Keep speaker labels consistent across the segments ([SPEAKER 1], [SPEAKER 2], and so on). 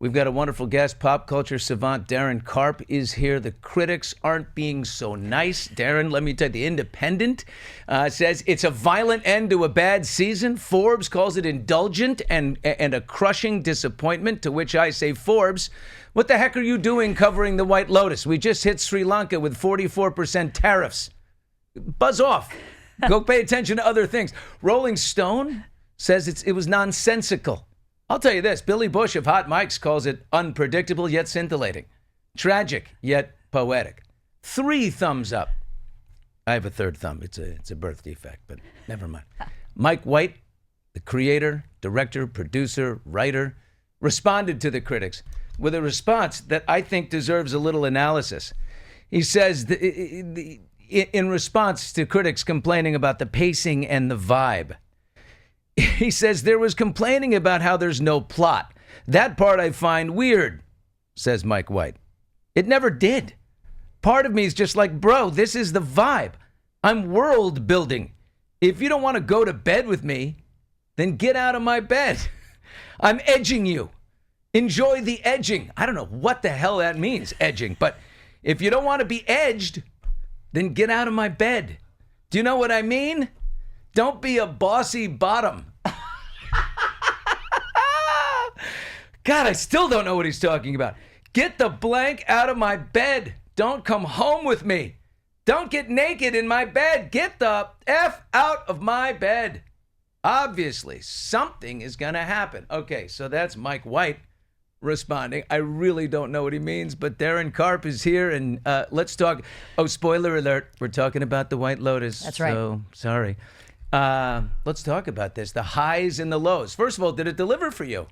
[SPEAKER 1] We've got a wonderful guest. Pop culture savant Daryn Carp is here. The critics aren't being so nice. Daryn, let me tell you, The Independent says it's a violent end to a bad season. Forbes calls it indulgent and a crushing disappointment, to which I say, Forbes, what the heck are you doing covering the White Lotus? We just hit Sri Lanka with 44% tariffs. Buzz off. Go pay attention to other things. Rolling Stone says it was nonsensical. I'll tell you this, Billy Bush of Hot Mics calls it unpredictable yet scintillating, tragic yet poetic. 3 thumbs up. I have a third thumb. It's a birth defect, but never mind. Mike White, the creator, director, producer, writer, responded to the critics with a response that I think deserves a little analysis. He says, in response to critics complaining about the pacing and the vibe, he says there was complaining about how there's no plot. That part I find weird, says Mike White. It never did. Part of me is just like, bro, this is the vibe. I'm world building. If you don't want to go to bed with me, then get out of my bed. I'm edging you. Enjoy the edging. I don't know what the hell that means, edging. But if you don't want to be edged, then get out of my bed. Do you know what I mean? Don't be a bossy bottom. God, I still don't know what he's talking about. Get the blank out of my bed. Don't come home with me. Don't get naked in my bed. Get the F out of my bed. Obviously, something is going to happen. Okay, so that's Mike White responding. I really don't know what he means, but Daryn Carp is here, and let's talk. Oh, spoiler alert. We're talking about the White Lotus.
[SPEAKER 2] That's right.
[SPEAKER 1] So, sorry. Let's talk about this. The highs and the lows. First of all, did it deliver for you?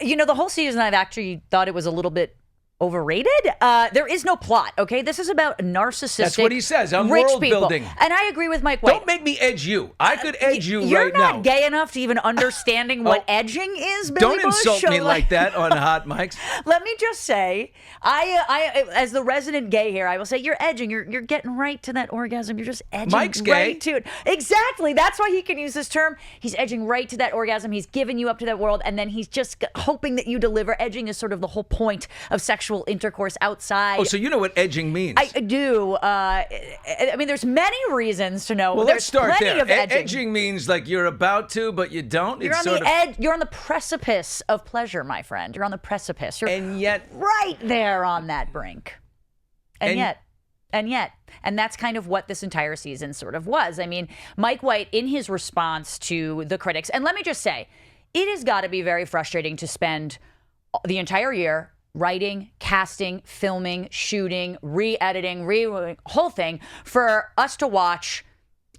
[SPEAKER 2] The whole season I've actually thought it was a little bit overrated. There is no plot, okay? This is about narcissistic,
[SPEAKER 1] that's what he says. I'm
[SPEAKER 2] rich
[SPEAKER 1] world
[SPEAKER 2] people.
[SPEAKER 1] building.
[SPEAKER 2] And I agree with Mike White.
[SPEAKER 1] Don't make me edge you. I could edge you right now.
[SPEAKER 2] You're not gay enough to even understanding what edging is, Billy
[SPEAKER 1] Don't
[SPEAKER 2] Bush.
[SPEAKER 1] insult me like that on Hot Mics.
[SPEAKER 2] Let me just say, I as the resident gay here, I will say you're edging. You're getting right to that orgasm. You're just edging
[SPEAKER 1] Mike's gay.
[SPEAKER 2] right to it. Exactly. That's why he can use this term. He's edging right to that orgasm. He's giving you up to that world, and then he's just hoping that you deliver. Edging is sort of the whole point of sexual intercourse outside.
[SPEAKER 1] Oh, so you know what edging means?
[SPEAKER 2] I do. I mean, there's many reasons to know.
[SPEAKER 1] Well,
[SPEAKER 2] there's
[SPEAKER 1] let's start
[SPEAKER 2] plenty
[SPEAKER 1] there.
[SPEAKER 2] Of edging.
[SPEAKER 1] Edging means like you're about to, but you don't.
[SPEAKER 2] You're on the edge. You're on the precipice of pleasure, my friend. You're on the precipice. You're
[SPEAKER 1] and yet
[SPEAKER 2] right there on that brink. And yet. And that's kind of what this entire season sort of was. I mean, Mike White, in his response to the critics, and let me just say, it has got to be very frustrating to spend the entire year writing, casting, filming, shooting, re-editing, whole thing for us to watch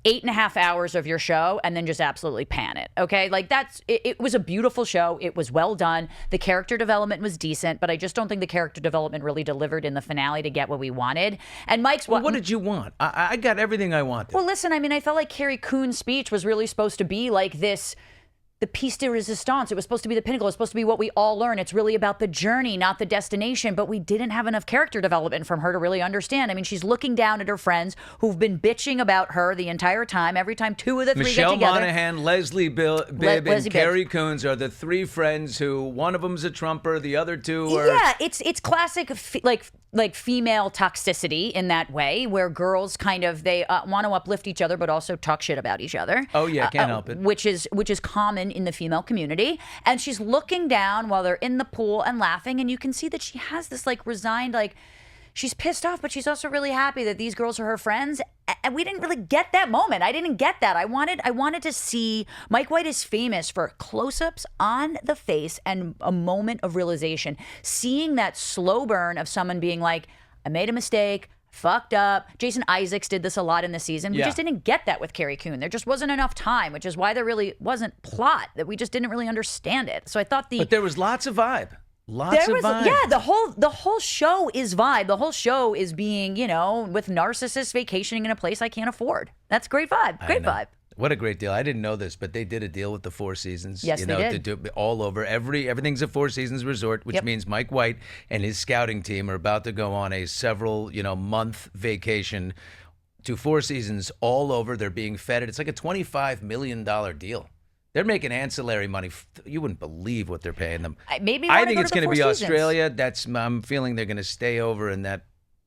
[SPEAKER 2] 8.5 hours of your show and then just absolutely pan it. Okay. Like it was a beautiful show. It was well done. The character development was decent, but I just don't think the character development really delivered in the finale to get what we wanted. And Mike's
[SPEAKER 1] what did you want? I got everything I wanted.
[SPEAKER 2] Well, listen, I mean, I felt like Carrie Coon's speech was really supposed to be like this, the piece de resistance. It was supposed to be the pinnacle. It was supposed to be what we all learn. It's really about the journey, not the destination. But we didn't have enough character development from her to really understand. I mean, she's looking down at her friends who've been bitching about her the entire time. Every time 2 of the 3
[SPEAKER 1] Michelle
[SPEAKER 2] get together.
[SPEAKER 1] Monaghan, Leslie Bibb, and Carrie Coons are the 3 friends who one of them's a Trumper, the other 2 are.
[SPEAKER 2] Yeah, it's classic like female toxicity in that way, where girls kind of they want to uplift each other but also talk shit about each other.
[SPEAKER 1] Oh yeah, can't help it.
[SPEAKER 2] Which is common in the female community. And she's looking down while they're in the pool and laughing, and you can see that she has this like resigned, like she's pissed off, but she's also really happy that these girls are her friends. And we didn't really get that moment. I didn't get that. I wanted to see. Mike White is famous for close-ups on the face and a moment of realization. Seeing that slow burn of someone being like, I made a mistake, fucked up. Jason Isaacs did this a lot in the season. We just didn't get that with Carrie Coon. There just wasn't enough time, which is why there really wasn't plot, that we just didn't really understand it. So I thought
[SPEAKER 1] But there was lots of vibe. Lots of vibe.
[SPEAKER 2] Yeah, the whole show is vibe. The whole show is being, with narcissists vacationing in a place I can't afford. That's great vibe. Great vibe.
[SPEAKER 1] What a great deal. I didn't know this, but they did a deal with the Four Seasons.
[SPEAKER 2] Yes, they did.
[SPEAKER 1] To do all over. Everything's a Four Seasons resort, which means Mike White and his scouting team are about to go on a several, month vacation to Four Seasons all over. They're being fed it. It's like a $25 million deal. They're making ancillary money. You wouldn't believe what they're paying them.
[SPEAKER 2] Maybe
[SPEAKER 1] I think
[SPEAKER 2] go
[SPEAKER 1] it's
[SPEAKER 2] to the
[SPEAKER 1] going to
[SPEAKER 2] Four
[SPEAKER 1] be
[SPEAKER 2] Seasons.
[SPEAKER 1] Australia. I'm feeling they're going to stay over in that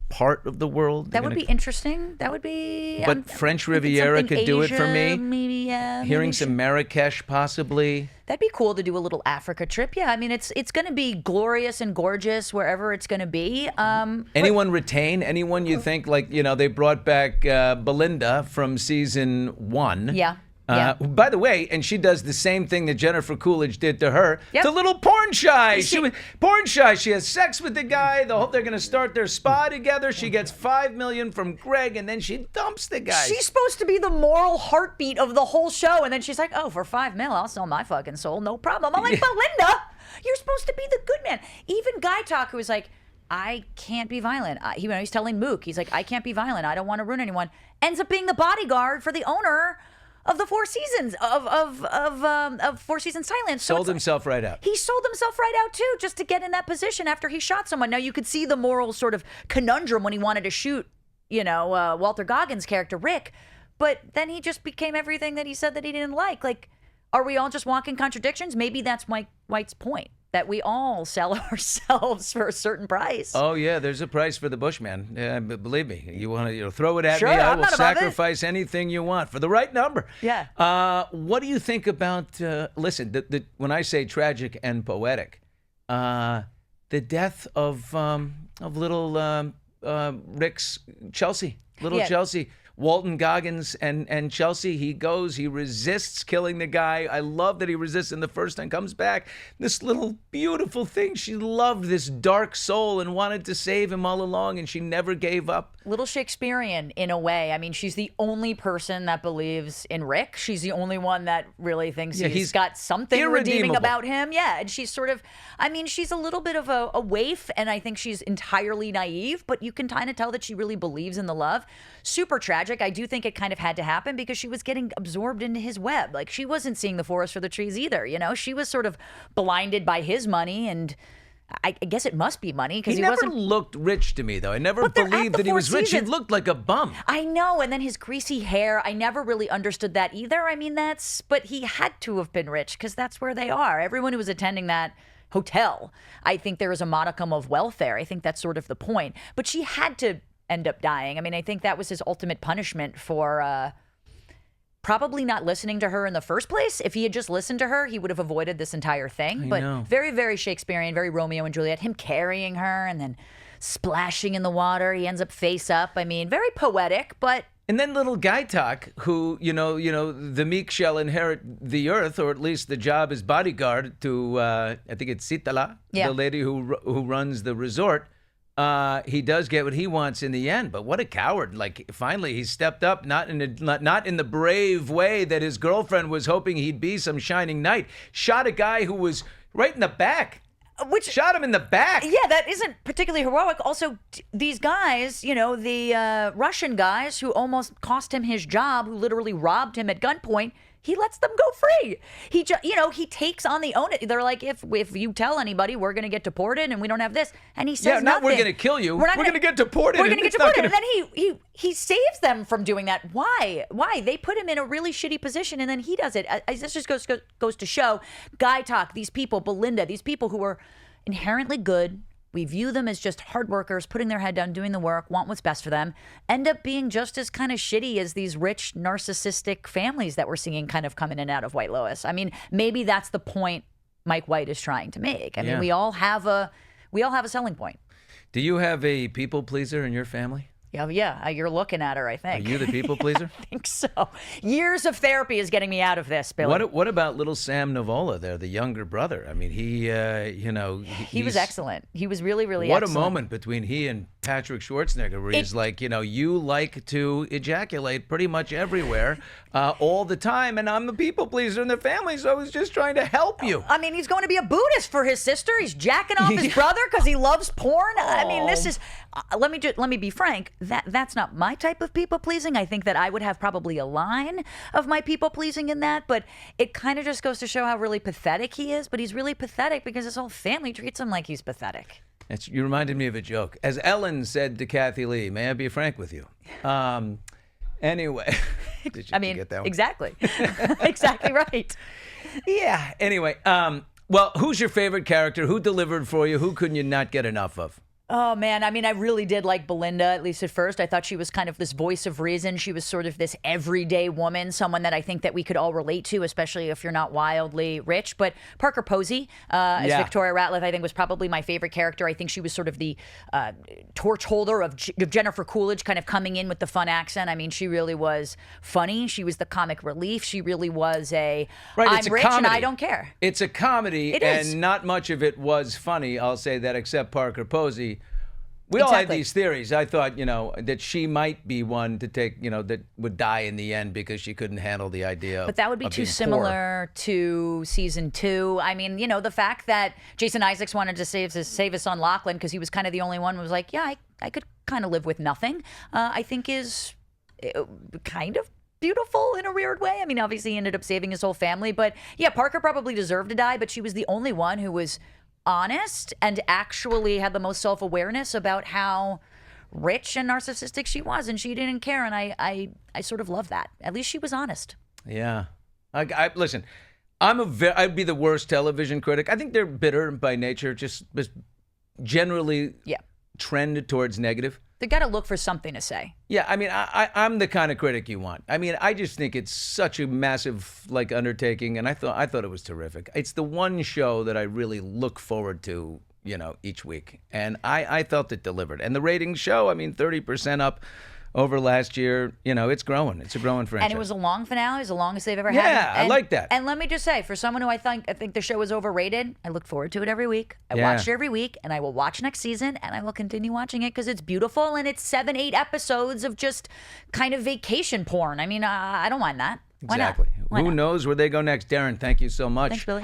[SPEAKER 1] part of the world.
[SPEAKER 2] That would be interesting. That would be.
[SPEAKER 1] But French Riviera could do it for me.
[SPEAKER 2] Maybe,
[SPEAKER 1] Hearing some Marrakesh, possibly.
[SPEAKER 2] That'd be cool to do a little Africa trip. Yeah, I mean, it's going to be glorious and gorgeous wherever it's going to be.
[SPEAKER 1] Anyone retain? Anyone you think, like, they brought back Belinda from season 1.
[SPEAKER 2] Yeah.
[SPEAKER 1] By the way, and she does the same thing that Jennifer Coolidge did to her.
[SPEAKER 2] Yep.
[SPEAKER 1] It's a little porn shy. She was porn shy. She has sex with the guy. They're going to start their spa together. She gets $5 million from Greg, and then she dumps the guy.
[SPEAKER 2] She's supposed to be the moral heartbeat of the whole show, and then she's like, "Oh, for $5 million, I'll sell my fucking soul, no problem." I'm like, Belinda, you're supposed to be the good man. Even Guy Talk, who was like, "I can't be violent." He's telling Mook, he's like, "I can't be violent. I don't want to ruin anyone." Ends up being the bodyguard for the owner of the Four Seasons of Four Seasons Thailand. So
[SPEAKER 1] sold himself right out.
[SPEAKER 2] He sold himself right out too, just to get in that position after he shot someone. Now you could see the moral sort of conundrum when he wanted to shoot, Walter Goggins' character Rick, but then he just became everything that he said that he didn't like. Like, are we all just walking contradictions? Maybe that's Mike White's point, that we all sell ourselves for a certain price.
[SPEAKER 1] Oh, yeah, there's a price for the Bushman. Yeah, believe me. You want to throw it at
[SPEAKER 2] Sure,
[SPEAKER 1] me, I
[SPEAKER 2] I'm
[SPEAKER 1] will
[SPEAKER 2] not above it.
[SPEAKER 1] sacrifice anything you want for the right number.
[SPEAKER 2] Yeah.
[SPEAKER 1] What do you think about, listen, when I say tragic and poetic, the death of little Rick's Chelsea, Chelsea. Walton Goggins and Chelsea, he resists killing the guy. I love that he resists in the first time, comes back. This little beautiful thing. She loved this dark soul and wanted to save him all along, and she never gave up.
[SPEAKER 2] Little Shakespearean in a way. I mean, she's the only person that believes in Rick. She's the only one that really thinks he's got something redeeming about him. Yeah, and she's sort of, she's a little bit of a waif, and I think she's entirely naive, but you can kind of tell that she really believes in the love. Super tragic. I do think it kind of had to happen because she was getting absorbed into his web. Like, she wasn't seeing the forest for the trees either, She was sort of blinded by his money, and I guess it must be money because
[SPEAKER 1] he
[SPEAKER 2] he
[SPEAKER 1] never looked rich to me, though. I never
[SPEAKER 2] But they're
[SPEAKER 1] believed
[SPEAKER 2] at the
[SPEAKER 1] that he
[SPEAKER 2] Four
[SPEAKER 1] was rich. He
[SPEAKER 2] Seasons.
[SPEAKER 1] looked like a bum.
[SPEAKER 2] I know, and then his greasy hair, I never really understood that either. But he had to have been rich because that's where they are. Everyone who was attending that hotel, I think there is a modicum of welfare. I think that's sort of the point. But she had to end up dying. I think that was his ultimate punishment for probably not listening to her in the first place. If he had just listened to her, he would have avoided this entire thing.
[SPEAKER 1] I know.
[SPEAKER 2] Very, very Shakespearean, very Romeo and Juliet. Him carrying her and then splashing in the water. He ends up face up. Very poetic, but...
[SPEAKER 1] And then little Guy Talk, who, the meek shall inherit the earth, or at least the job as bodyguard to, I think it's Sitala, the lady who runs the resort. He does get what he wants in the end, but what a coward! Like, finally, he stepped up, not in the brave way that his girlfriend was hoping he'd be, some shining knight. Shot a guy who was right in the back. Shot him in the back.
[SPEAKER 2] Yeah, that isn't particularly heroic. Also, these guys, the Russian guys who almost cost him his job, who literally robbed him at gunpoint, he lets them go free. He takes on the onus. They're like, if you tell anybody, we're going to get deported and we don't have this. And he says nothing.
[SPEAKER 1] We're going to kill you. We're going to get deported.
[SPEAKER 2] We're going to get deported. And then he saves them from doing that. Why? They put him in a really shitty position and then he does it. This just goes to show, Guy Talk, these people, Belinda, these people who are inherently good. We view them as just hard workers, putting their head down, doing the work, want what's best for them, end up being just as kind of shitty as these rich, narcissistic families that we're seeing kind of come in and out of White Lotus. Maybe that's the point Mike White is trying to make. We all have a selling point.
[SPEAKER 1] Do you have a people pleaser in your family?
[SPEAKER 2] Yeah, you're looking at her, I think.
[SPEAKER 1] Are you the people pleaser?
[SPEAKER 2] I think so. Years of therapy is getting me out of this, Billy.
[SPEAKER 1] What about little Sam Navola there, the younger brother?
[SPEAKER 2] He was excellent. He was really, really excellent.
[SPEAKER 1] What a moment between he and Patrick Schwarzenegger where he's like, you like to ejaculate pretty much everywhere all the time, and I'm the people pleaser in the family, so I was just trying to help you.
[SPEAKER 2] He's going to be a Buddhist for his sister. He's jacking off his brother because he loves porn. This is... let me be frank. That's not my type of people pleasing. I think that I would have probably a line of my people pleasing in that, but it kind of just goes to show how really pathetic he is. But he's really pathetic because his whole family treats him like he's pathetic.
[SPEAKER 1] You reminded me of a joke. As Ellen said to Kathy Lee, may I be frank with you? Anyway, did you get that one?
[SPEAKER 2] Exactly. Exactly right.
[SPEAKER 1] Yeah. Anyway, well, who's your favorite character? Who delivered for you? Who couldn't you not get enough of?
[SPEAKER 2] Oh, man. I mean, I really did like Belinda, at least at first. I thought she was kind of this voice of reason. She was sort of this everyday woman, someone that I think that we could all relate to, especially if you're not wildly rich. But Parker Posey as Victoria Ratliff, I think, was probably my favorite character. I think she was sort of the torch holder of Jennifer Coolidge, kind of coming in with the fun accent. I mean, she really was funny. She was the comic relief. She really was I'm rich and I don't care.
[SPEAKER 1] It's a comedy, and not much of it was funny, I'll say that, except Parker Posey. We all had these theories. I thought, that she might be one to take, that would die in the end because she couldn't handle the idea
[SPEAKER 2] But that would be too similar to season 2. I mean, the fact that Jason Isaacs wanted to save us on Lachlan because he was kind of the only one who was like, yeah, I could kind of live with nothing, I think is kind of beautiful in a weird way. I mean, obviously he ended up saving his whole family. But yeah, Parker probably deserved to die, but she was the only one who was honest and actually had the most self-awareness about how rich and narcissistic she was, and she didn't care, and I sort of love that. At least she was honest.
[SPEAKER 1] Yeah. Listen, I'd be the worst television critic. I think they're bitter by nature, just generally trend towards negative.
[SPEAKER 2] They got to look for something to say.
[SPEAKER 1] Yeah, I mean, I'm the kind of critic you want. I mean, I just think it's such a massive undertaking, and I thought it was terrific. It's the one show that I really look forward to, each week, and I felt it delivered. And the ratings show, I mean, 30% up over last year. It's growing. It's a growing franchise.
[SPEAKER 2] And it was a long finale. It was the longest they've ever had.
[SPEAKER 1] Yeah, I like that.
[SPEAKER 2] And let me just say, for someone who I think the show is overrated, I look forward to it every week. I watch it every week, and I will watch next season, and I will continue watching it because it's beautiful, and it's 7-8 episodes of just kind of vacation porn. I mean, I don't mind that. Why
[SPEAKER 1] exactly.
[SPEAKER 2] Not? Why
[SPEAKER 1] Who
[SPEAKER 2] not?
[SPEAKER 1] knows where they go next? Daryn, thank you so much.
[SPEAKER 2] Thanks, Billy.